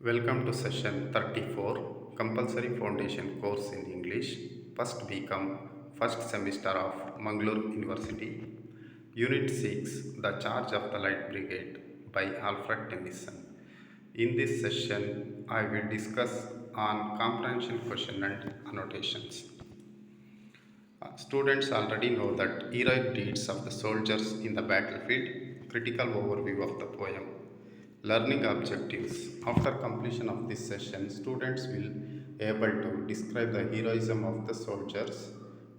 Welcome to session 34, Compulsory Foundation course in English, first BCom, first semester of Mangalore University, Unit 6, The Charge of the Light Brigade by Alfred Tennyson. In this session, I will discuss on comprehension question and annotations. Students already know that heroic deeds of the soldiers in the battlefield, critical overview of the poem. Learning objectives. After completion of this session, students will able to describe the heroism of the soldiers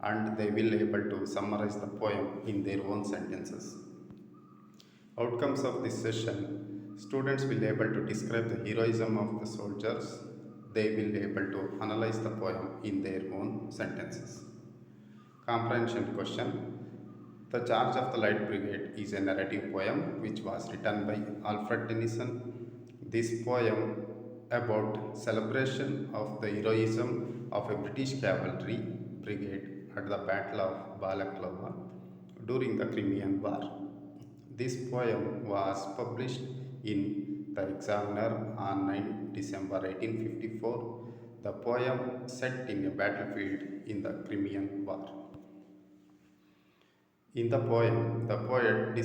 and they will able to summarize the poem in their own sentences. Outcomes of this session, students will able to describe the heroism of the soldiers. They will able to analyze the poem in their own sentences. Comprehension question. The Charge of the Light Brigade is a narrative poem which was written by Alfred Tennyson. This poem about celebration of the heroism of a British cavalry brigade at the Battle of Balaclava during the Crimean War. This poem was published in the Examiner on 9 December 1854. The poem set in a battlefield in the Crimean War. In the poem, the poet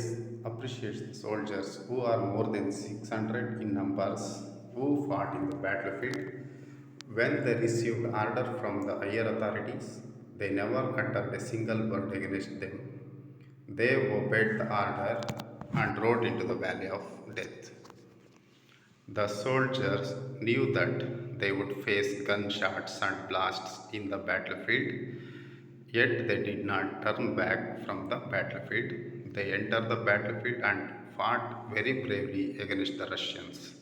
appreciates the soldiers who are more than 600 in numbers who fought in the battlefield. When they received order from the higher authorities, they never uttered a single word against them. They obeyed the order and rode into the valley of death. The soldiers knew that they would face gunshots and blasts in the battlefield, yet they did not turn back from the battlefield. They entered the battlefield and fought very bravely against the Russians.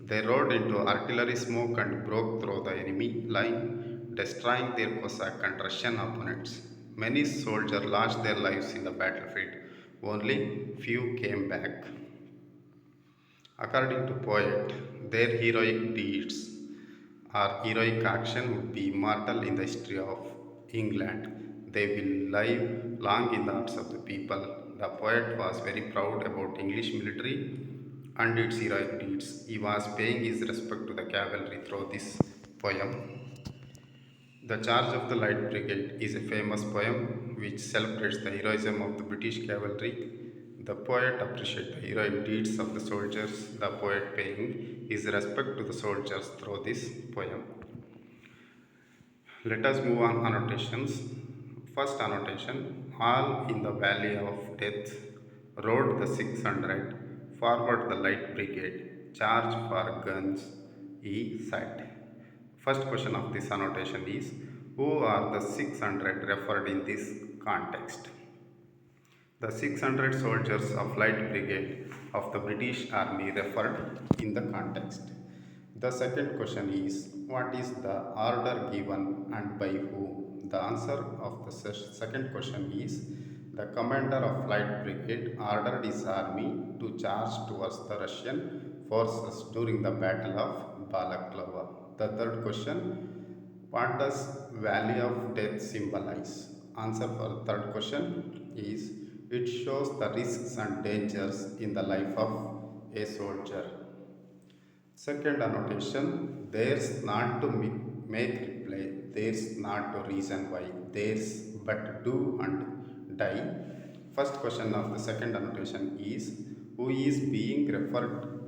They rode into artillery smoke and broke through the enemy line, destroying their Cossack and Russian opponents. Many soldiers lost their lives in the battlefield. Only few came back. According to poet, their heroic deeds or heroic action would be immortal in the history of England. They will live long in the hearts of the people. The poet was very proud about English military and its heroic deeds. He was paying his respect to the cavalry through this poem. The Charge of the Light Brigade is a famous poem which celebrates the heroism of the British cavalry. The poet appreciates the heroic deeds of the soldiers, the poet paying his respect to the soldiers through this poem. Let us move on annotations. First annotation, all in the valley of death rode the 600, forward the light brigade, charge for guns, he said. First question of this annotation is, who are the 600 referred in this context? The 600 soldiers of Light Brigade of the British Army referred in the context. The second question is, what is the order given and by whom? The answer of the second question is, the commander of Light Brigade ordered his army to charge towards the Russian forces during the Battle of Balaclava. The third question, what does Valley of Death symbolize? Answer for the third question is, it shows the risks and dangers in the life of a soldier. Second annotation, there's not to make reply, there's not to reason why, there's but do and die. First question of the second annotation is, who is being referred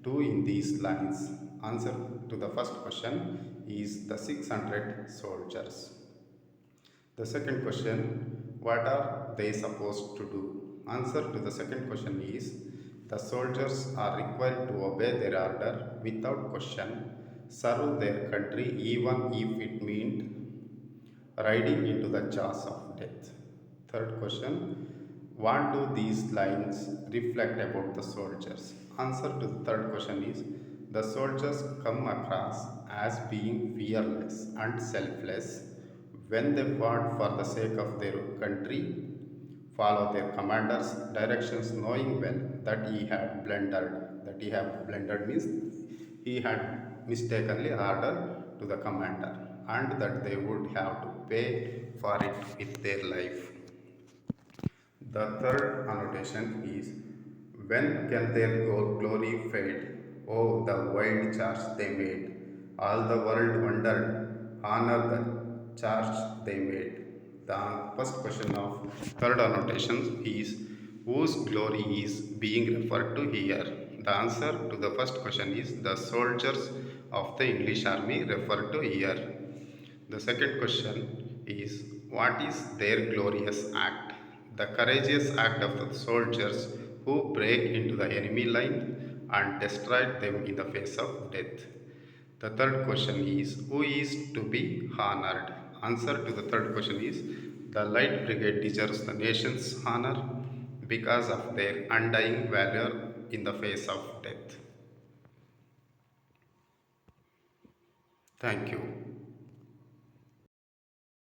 to in these lines? Answer to the first question is the 600 soldiers. The second question, what are they supposed to do? Answer to the second question is, the soldiers are required to obey their order without question, serve their country even if it meant riding into the jaws of death. Third question, what do these lines reflect about the soldiers? Answer to the third question is, the soldiers come across as being fearless and selfless when they fought for the sake of their country, follow their commander's directions, knowing well that he had blundered. That he had blundered means he had mistakenly ordered to the commander, and that they would have to pay for it with their life. The third annotation is, when can their glory fade? Oh, the wild charge they made. All the world wondered. Honor the charge they made. The first question of third annotation is whose glory is being referred to here? The answer to the first question is the soldiers of the English army referred to here. The second question is what is their glorious act? The courageous act of the soldiers who break into the enemy line and destroy them in the face of death. The third question is who is to be honored? Answer to the third question is the Light Brigade deserves the nation's honor because of their undying valor in the face of death. Thank you.